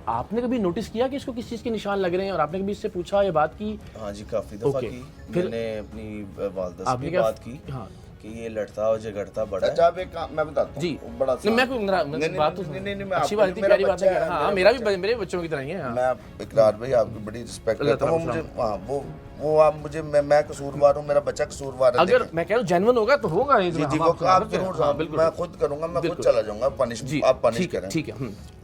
آپ نے کبھی نوٹس کیا کہ اس کو کس چیز کے نشان لگ رہے ہیں اور آپ نے کبھی اس سے پوچھا یہ بات کی؟ ہاں جی کافی دفعہ کی، میں نے اپنی والدہ سے بھی بات کی کہ یہ لڑتا اور جھگڑتا بڑا ہے۔ آپ ایک کام میں بتاتا ہوں، جی بڑا میں بات تو اچھی بات ہے، پیاری بات ہے، ہاں میرا بھی میرے بچوں کی طرح ہی ہے۔ میں اقرار بھائی آپ کی بڑی رسپیکٹ کرتا ہوں، مجھے وہ آپ مجھے میں قصوروار ہوں، میرا بچہ قصوروار ہے۔ اگر میں کہہ رہا ہوں جینون ہوگا تو ہوگا، جی وہ آپ ضرور، میں خود کروں گا، میں خود چلا جاؤں گا، آپ پنش کریں۔ ٹھیک ہے،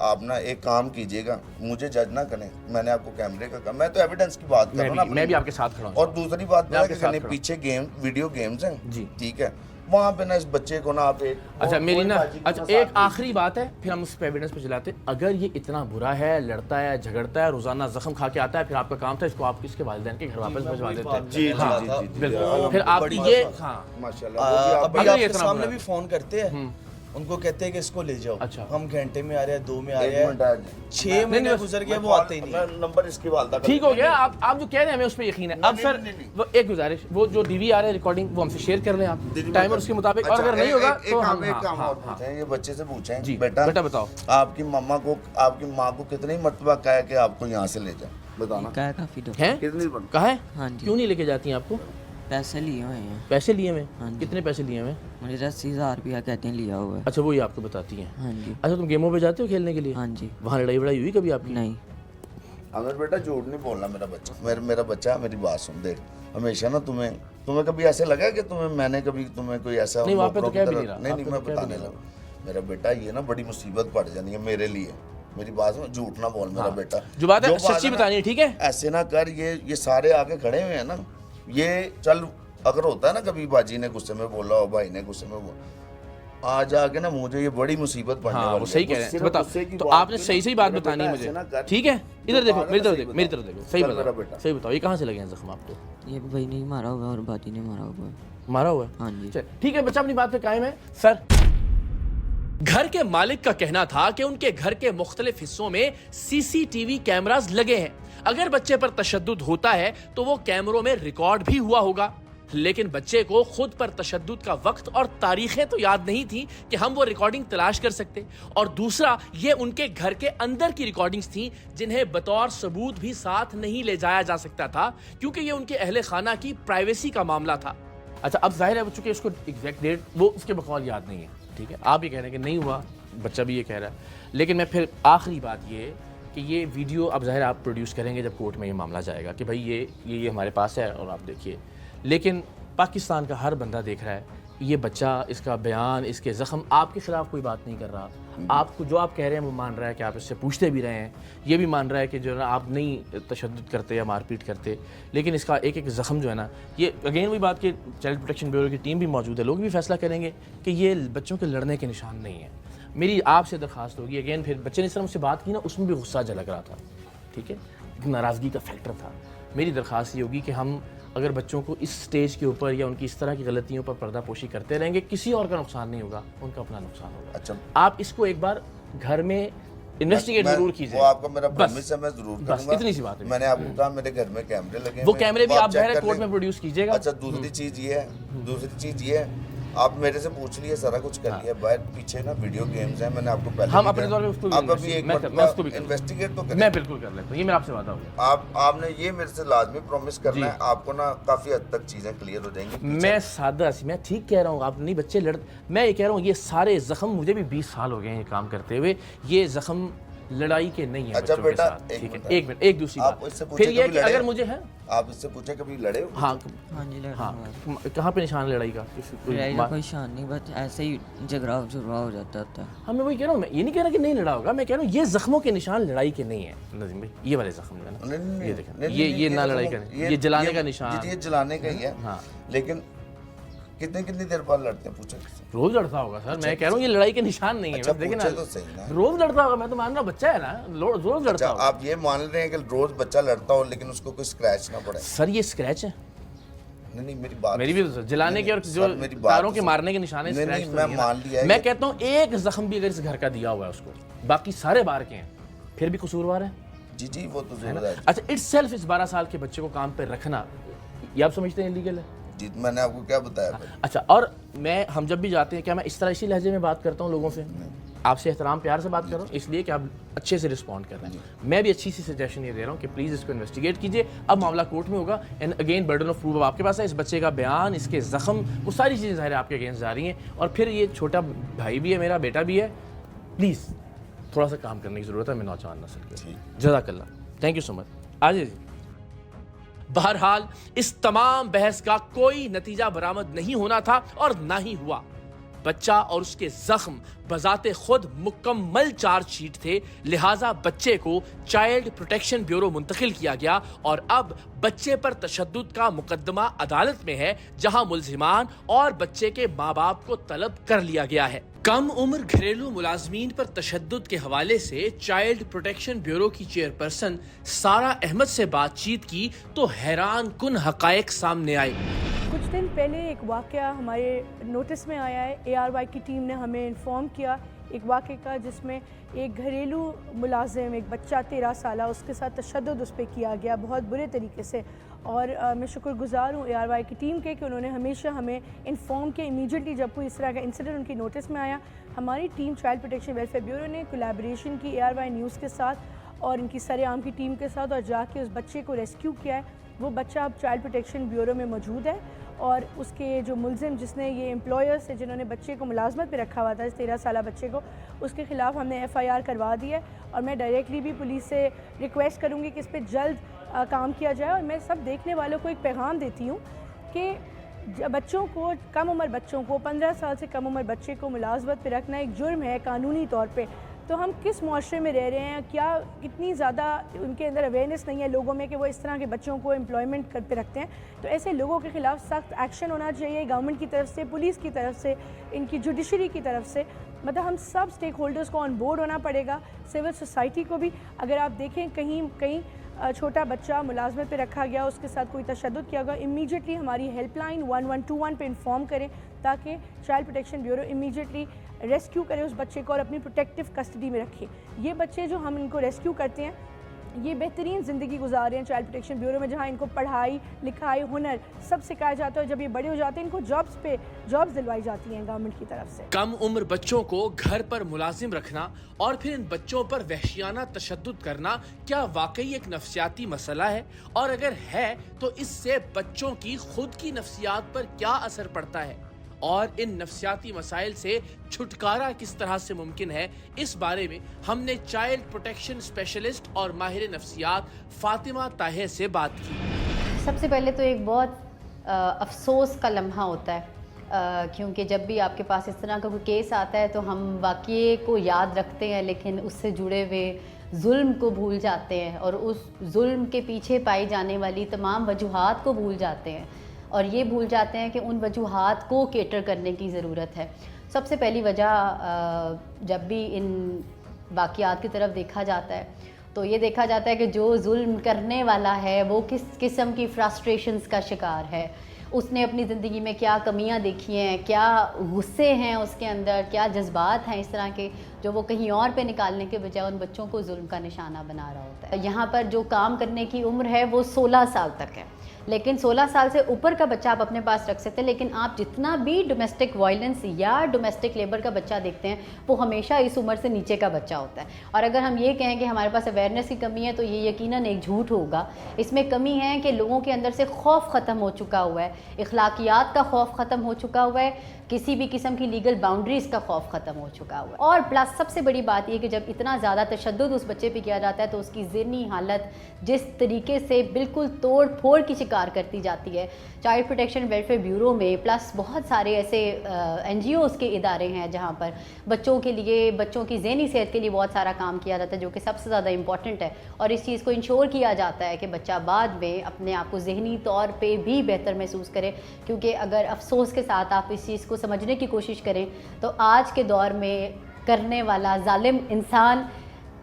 آپ نا ایک کام کیجئے گا، مجھے جج نہ کریں، میں نے آپ کو کیمرے کا کہا، میں تو ایویڈنس کی بات کر رہا ہوں، میں بھی آپ کے ساتھ کھڑا ہوں۔ اور دوسری بات کہ پیچھے ویڈیو گیمز ہیں، ٹھیک ہے، وہاں پہ نا اس بچے کو نا آپ ایک اچھا میری نا اچھا ایک آخری بات ہے، پھر ہم اس پہ ایویڈنس پہ چلاتے ہیں۔ اگر یہ اتنا برا ہے، لڑتا ہے، جھگڑتا ہے، روزانہ زخم کھا کے آتا ہے، پھر آپ کا کام تھا اس کو آپ کس کے والدین کے گھر واپس بھجوا دیتے ہیں۔ جی بالکل، پھر آپ یہ ہاں ابھی آپ کے سامنے بھی فون کرتے ہیں، ان کو کہتے ہیں کہ اس کو لے جاؤ، ہم گھنٹے میں آ رہے ہیں، 2 میں آ رہے ہیں، 6 مہینے گزر گئے وہ آتے ہی نہیں۔ نمبر اس کی والدہ کا ٹھیک ہو گیا، آپ جو کہہ رہے ہیں ہمیں اس پہ یقین ہے۔ اب سر وہ ایک گزارش، وہ جو ڈی وی آر ہے ریکارڈنگ وہ ہم سے شیئر کر لیں آپ ٹائمر اس کے مطابق، اور اگر نہیں ہوگا تو ہم ایک کام اور پوچھیں، یہ بچے سے پوچھیں جی بیٹا بتاؤ آپ کی ماما کو، آپ کی ماں کو کتنی مرتبہ کہا ہے کہ آپ کو یہاں سے لے جائیں، بتانا کافی ہے، کتنی کہا ہے؟ ہاں جی، کیوں نہیں لے کے جاتی ہیں آپ کو؟ پیسے لیے ہوئے ہیں۔ پیسے لیے ہوئے؟ کتنے پیسے لیے ہوئے؟ مجھے 80,000 روپیہ کہتے ہیں لیا ہوا ہے۔ اچھا وہی آپ کو بتاتی ہیں؟ ہاں جی۔ اچھا تم گیموں پہ جاتے ہو کھیلنے کے لیے؟ ہاں جی۔ وہاں لڑائی وڑائی ہوئی کبھی آپ کی؟ نہیں۔ اگر بیٹا جھوٹ نہیں بولنا، میرا بچہ میری بات سن دے، ہمیشہ نا تمہیں کبھی ایسے لگا کہ میں نے کبھی تمہیں کوئی ایسا نہیں وہاں پہ تو کہہ بھی نہیں رہا، نہیں میں بتانے لگا، میرا بیٹا یہ نا بڑی مصیبت پڑ جانی ہے میرے لیے، میری بات سن، جھوٹ نہ بول میرا بیٹا، جو بات ہے سچی بتانی ہے، ٹھیک ہے؟ ایسے نہ کر، یہ سارے آگے کھڑے ہوئے ہیں نا، یہ چل اگر ہوتا ہے نا کبھی باجی نے غصے میں بولا ہو، بھائی نے غصے میں بولا، آج آ کے نا مجھے یہ بڑی مصیبت پڑنے والی ہے۔ وہ صحیح کہہ رہے ہیں، بتاؤ تو آپ نے صحیح بات بتانی ہے مجھے، ٹھیک ہے؟ ادھر دیکھو، میری طرف دیکھو، صحیح بتاؤ یہ کہاں سے لگے ہیں زخم آپ کو؟ یہ بھائی نہیں مارا ہوا اور باجی نے مارا ہوا ہے۔ مارا ہوا ہے؟ ہاں جی۔ ٹھیک ہے، بچہ اپنی بات پہ قائم ہے۔ سر گھر کے مالک کا کہنا تھا کہ ان کے گھر کے مختلف حصوں میں سی سی ٹی وی کیمراز لگے ہیں، اگر بچے پر تشدد ہوتا ہے تو وہ کیمروں میں ریکارڈ بھی ہوا ہوگا، لیکن بچے کو خود پر تشدد کا وقت اور تاریخیں تو یاد نہیں تھی کہ ہم وہ ریکارڈنگ تلاش کر سکتے، اور دوسرا یہ ان کے گھر کے اندر کی ریکارڈنگز تھیں جنہیں بطور ثبوت بھی ساتھ نہیں لے جایا جا سکتا تھا کیونکہ یہ ان کے اہل خانہ کی پرائیویسی کا معاملہ تھا۔ اچھا اب ظاہر ہے چونکہ اس کو ایگزیکٹ ڈیٹ وہ اس کے بقول یاد نہیں ہے، ٹھیک ہے، آپ یہ کہہ رہے ہیں کہ نہیں ہوا، بچہ بھی یہ کہہ رہا ہے، لیکن میں پھر آخری بات یہ کہ یہ ویڈیو اب ظاہر آپ پروڈیوس کریں گے جب کورٹ میں یہ معاملہ جائے گا کہ بھائی یہ ہمارے پاس ہے اور آپ دیکھیے، لیکن پاکستان کا ہر بندہ دیکھ رہا ہے یہ بچہ، اس کا بیان، اس کے زخم، آپ کے خلاف کوئی بات نہیں کر رہا، آپ کو جو آپ کہہ رہے ہیں وہ مان رہا ہے کہ آپ اس سے پوچھتے بھی رہے ہیں، یہ بھی مان رہا ہے کہ جو ہے نا آپ نہیں تشدد کرتے یا مار پیٹ کرتے، لیکن اس کا ایک ایک زخم جو ہے نا، یہ اگین وہی بات کہ چائلڈ پروٹیکشن بیورو کی ٹیم بھی موجود ہے، لوگ بھی فیصلہ کریں گے کہ یہ بچوں کے لڑنے کے نشان نہیں ہیں۔ میری آپ سے درخواست ہوگی اگین، پھر بچے نے اس طرح مجھ سے بات کی نا، اس میں بھی غصہ جھلک رہا تھا، ٹھیک ہے، ایک ناراضگی کا فیکٹر تھا، میری درخواست یہ ہوگی کہ ہم اگر بچوں کو اس سٹیج کے اوپر یا ان کی اس طرح کی غلطیوں پر پردہ پوشی کرتے رہیں گے، کسی اور کا نقصان نہیں ہوگا، ان کا اپنا نقصان ہوگا۔ اچھا آپ اس کو ایک بار گھر میں انویسٹیگیٹ ضرور کیجیے، وہ آپ کا میرا پرومس ہے، میں ضرور کروں بس گا، اتنی سی بات ہے۔ میں نے آپ کو کہا میرے گھر میں کیمرے لگے ہیں، وہ کیمرے بھی آپ ظاہر کورٹ میں پروڈیوس کیجیے گا۔ اچھا دوسری چیز یہ ہے آپ میرے سے پوچھ لیے، سارا کچھ کر لیا، باہر پیچھے نا ویڈیو گیمز ہیں، میں نے آپ کو پہلے ہم اپنے طور پہ اس کو آپ ابھی ایک مرتبہ انویسٹیگیٹ تو کریں، میں بالکل کر لیتا ہوں، یہ میرا آپ سے وعدہ ہوگا۔ آپ نے یہ میرے سے لازمی پرومس کرنا ہے، آپ کو نا کافی حد تک چیزیں کلیئر ہو جائیں گی۔ میں سادہ سی، میں ٹھیک کہہ رہا ہوں، آپ نہیں بچے میں یہ کہہ رہا ہوں یہ سارے زخم، مجھے بھی 20 سال ہو گئے ہیں یہ کام کرتے ہوئے، یہ زخم لڑائی کے نہیں ہیں بچوں کے ساتھ، ٹھیک ہے؟ ایک منٹ، ایک دوسری بات پھر یہ کہ اگر مجھے ہے، آپ اس سے پوچھیں کبھی لڑے ہو؟ ہاں جی ہاں، کہاں پہ نشان لڑائی کا؟ لڑائی کا کوئی شان نہیں، بس ایسے ہی جھگڑا ہو جاتا تھا۔ ہاں میں وہی کہہ رہا ہوں، میں یہ نہیں کہہ رہا کہ نہیں لڑا ہوگا، میں کہہ رہا ہوں یہ زخموں کے نشان لڑائی کے نہیں ہیں نظیم بھائی، یہ والے زخم جو ہے نا، یہ دیکھیں، یہ نہ لڑائی کا، یہ جلانے کا نشان، یہ جلانے کا ہی ہے، ہاں، لیکن کتنی دیر بعد لڑتے ہیں؟ پوچھیں روز لڑتا ہوگا سر، میں کہہ رہا ہوں یہ لڑائی کے نشان نہیں ہے، دیکھیں نا روز لڑتا ہوگا، میں تو مان رہا ہوں بچہ ہے نا، روز لڑتا ہوگا۔ آپ یہ مان رہے ہیں کہ روز بچہ لڑتا ہو لیکن اس کو کوئی اسکریچ نہ پڑے؟ سر یہ اسکریچ ہے، نہیں میری بات، میری بھی جلانے کے اور جو تاروں کے مارنے کے نشان ہے، میں مان لیا، میں کہتا ہوں ایک زخم بھی اگر اس گھر کا دیا ہوا ہے اس کو، باقی سارے باہر کے ہیں، پھر بھی قصوروار ہے۔ جی وہ تو ضرور ہے۔ اچھا اٹس سیلف اس 12 سال کے بچے کو کام پہ رکھنا، یہ آپ سمجھتے ہیں انلیگل ہے؟ جی میں نے آپ کو کیا بتایا؟ اچھا اور ہم جب بھی جاتے ہیں، کیا میں اس طرح اسی لہجے میں بات کرتا ہوں لوگوں سے؟ آپ سے احترام پیار سے بات کر رہا ہوں اس لیے کہ آپ اچھے سے رسپونڈ کر رہے ہیں. میں بھی اچھی سی سجیشن یہ دے رہا ہوں کہ پلیز اس کو انویسٹیگیٹ کیجئے. اب معاملہ کورٹ میں ہوگا and again burden of proof آپ کے پاس ہے. اس بچے کا بیان, اس کے زخم, وہ ساری چیزیں ظاہر آپ کے اگینسٹ جا رہی ہیں. اور پھر یہ چھوٹا بھائی بھی ہے, میرا بیٹا بھی ہے, پلیز تھوڑا سا کام کرنے کی ضرورت ہے. میں نوجوان نسل کے جزاک اللہ, تھینک یو سو مچ. آجائے جی. بہرحال اس تمام بحث کا کوئی نتیجہ برآمد نہیں ہونا تھا اور نہ ہی ہوا. بچہ اور اس کے زخم بذات خود مکمل چارج شیٹ تھے, لہٰذا بچے کو چائلڈ پروٹیکشن بیورو منتقل کیا گیا اور اب بچے پر تشدد کا مقدمہ عدالت میں ہے, جہاں ملزمان اور بچے کے ماں باپ کو طلب کر لیا گیا ہے. کم عمر گھریلو ملازمین پر تشدد کے حوالے سے چائلڈ پروٹیکشن بیورو کی چیئرپرسن سارہ احمد سے بات چیت کی تو حیران کن حقائق سامنے آئے. کچھ دن پہلے ایک واقعہ ہمارے نوٹس میں آیا ہے. ARY کی ٹیم نے ہمیں انفارم کیا ایک واقعے کا, جس میں ایک گھریلو ملازم, ایک بچہ 13 سالہ, اس کے ساتھ تشدد اس پہ کیا گیا بہت برے طریقے سے. اور میں شکر گزار ہوں ARY کی ٹیم کے کہ انہوں نے ہمیشہ ہمیں انفارم کیا امیجیٹلی جب کوئی اس طرح کا انسیڈنٹ ان کی نوٹس میں آیا. ہماری team child protection welfare bureau نے کولیبریشن کی ARY نیوز کے ساتھ اور ان کی سرعام کی ٹیم کے ساتھ, اور جا کے اس بچے کو ریسکیو کیا ہے. وہ بچہ اب چائلڈ پروٹیکشن بیورو میں موجود ہے اور اس کے جو ملزم جس نے یہ امپلائرس سے جنہوں نے بچے کو ملازمت پہ رکھا ہوا تھا, اس 13 سالہ بچے کو, اس کے خلاف ہم نے FIR کروا دی ہے. اور میں ڈائریکٹلی بھی پولیس سے ریکویسٹ کروں گی کہ اس پہ جلد کام کیا جائے. اور میں سب دیکھنے والوں کو ایک پیغام دیتی ہوں کہ بچوں کو, کم عمر بچوں کو, 15 سال سے کم عمر بچے کو ملازمت پہ رکھنا ایک جرم ہے قانونی طور پہ. تو ہم کس معاشرے میں رہ رہے ہیں, کیا اتنی زیادہ ان کے اندر اویئرنیس نہیں ہے لوگوں میں کہ وہ اس طرح کے بچوں کو امپلائمنٹ پہ رکھتے ہیں. تو ایسے لوگوں کے خلاف سخت ایکشن ہونا چاہیے گورنمنٹ کی طرف سے, پولیس کی طرف سے, ان کی جوڈیشری کی طرف سے. مطلب ہم سب اسٹیک ہولڈرز کو آن بورڈ ہونا پڑے گا, سول سوسائٹی کو بھی. اگر آپ دیکھیں کہیں چھوٹا بچہ ملازمت پہ رکھا گیا, اس کے ساتھ کوئی تشدد کیا گیا, امیجیٹلی ہماری ہیلپ لائن 1121 پہ انفارم کریں تاکہ child protection bureau immediately rescue کرے اس بچے کو اور اپنی پروٹیکٹیو کسٹڈی میں رکھے. یہ بچے جو ہم ان کو ریسکیو کرتے ہیں یہ بہترین زندگی گزار رہے ہیں چائلڈ پروٹیکشن بیورو میں, جہاں ان کو پڑھائی لکھائی ہنر سب سکھایا جاتا ہے. جب یہ بڑے ہو جاتے ہیں ان کو جابس دلوائی جاتی ہیں گورنمنٹ کی طرف سے. کم عمر بچوں کو گھر پر ملازم رکھنا اور پھر ان بچوں پر وحشیانہ تشدد کرنا کیا واقعی ایک نفسیاتی مسئلہ ہے؟ اور اگر ہے تو اس سے بچوں کی خود کی نفسیات پر کیا اثر پڑتا ہے؟ اور ان نفسیاتی مسائل سے چھٹکارا کس طرح سے ممکن ہے؟ اس بارے میں ہم نے چائلڈ پروٹیکشن اسپیشلسٹ اور ماہر نفسیات فاطمہ طاہر سے بات کی. سب سے پہلے تو ایک بہت افسوس کا لمحہ ہوتا ہے, کیونکہ جب بھی آپ کے پاس اس طرح کا کوئی کیس آتا ہے تو ہم واقعے کو یاد رکھتے ہیں لیکن اس سے جڑے ہوئے ظلم کو بھول جاتے ہیں اور اس ظلم کے پیچھے پائی جانے والی تمام وجوہات کو بھول جاتے ہیں, اور یہ بھول جاتے ہیں کہ ان وجوہات کو کیٹر کرنے کی ضرورت ہے. سب سے پہلی وجہ جب بھی ان واقعات کی طرف دیکھا جاتا ہے تو یہ دیکھا جاتا ہے کہ جو ظلم کرنے والا ہے وہ کس قسم کی فرسٹریشنز کا شکار ہے, اس نے اپنی زندگی میں کیا کمیاں دیکھی ہیں, کیا غصے ہیں اس کے اندر, کیا جذبات ہیں اس طرح کے جو وہ کہیں اور پہ نکالنے کے بجائے ان بچوں کو ظلم کا نشانہ بنا رہا ہوتا ہے. یہاں پر جو کام کرنے کی عمر ہے وہ 16 سال تک ہے, لیکن 16 سال سے اوپر کا بچہ آپ اپنے پاس رکھ سکتے ہیں, لیکن آپ جتنا بھی ڈومیسٹک وائلنس یا ڈومیسٹک لیبر کا بچہ دیکھتے ہیں وہ ہمیشہ اس عمر سے نیچے کا بچہ ہوتا ہے. اور اگر ہم یہ کہیں کہ ہمارے پاس اویئرنیس کی کمی ہے تو یہ یقیناً ایک جھوٹ ہوگا. اس میں کمی ہے کہ لوگوں کے اندر سے خوف ختم ہو چکا ہوا ہے, اخلاقیات کا خوف ختم ہو چکا ہوا ہے, کسی بھی قسم کی لیگل باؤنڈریز کا خوف ختم ہو چکا ہوا ہے. اور پلس سب سے بڑی بات یہ کہ جب اتنا زیادہ تشدد اس بچے پہ کیا جاتا ہے تو اس کی ذہنی حالت جس طریقے سے بالکل توڑ پھوڑ کی شکار کرتی جاتی ہے. چائلڈ پروٹیکشن ویلفیئر بیورو میں پلس بہت سارے ایسے NGOs کے ادارے ہیں جہاں پر بچوں کے لیے, بچوں کی ذہنی صحت کے لیے بہت سارا کام کیا جاتا ہے جو کہ سب سے زیادہ امپورٹنٹ ہے, اور اس چیز کو انشور کیا جاتا ہے کہ بچہ بعد میں اپنے آپ کو ذہنی طور پہ بھی بہتر محسوس کرے. کیونکہ اگر افسوس کے ساتھ آپ اس چیز کو سمجھنے کی کوشش کریں تو آج کے دور میں کرنے والا ظالم انسان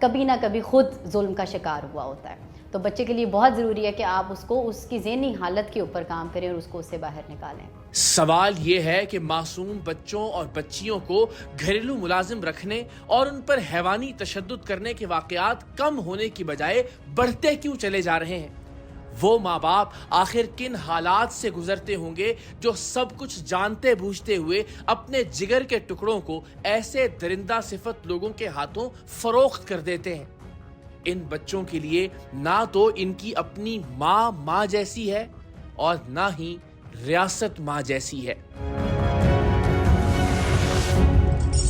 کبھی نہ کبھی خود ظلم کا شکار ہوا ہوتا ہے. تو بچے کے لیے بہت ضروری ہے کہ آپ اس کو اس کی ذہنی حالت کے اوپر کام کریں اور اس کو اس سے باہر نکالیں. سوال یہ ہے کہ معصوم بچوں اور بچیوں کو گھریلو ملازم رکھنے اور ان پر حیوانی تشدد کرنے کے واقعات کم ہونے کی بجائے بڑھتے کیوں چلے جا رہے ہیں؟ وہ ماں باپ آخر کن حالات سے گزرتے ہوں گے جو سب کچھ جانتے بوجھتے ہوئے اپنے جگر کے ٹکڑوں کو ایسے درندہ صفت لوگوں کے ہاتھوں فروخت کر دیتے ہیں. ان بچوں کے لیے نہ تو ان کی اپنی ماں جیسی ہے اور نہ ہی ریاست ماں جیسی ہے.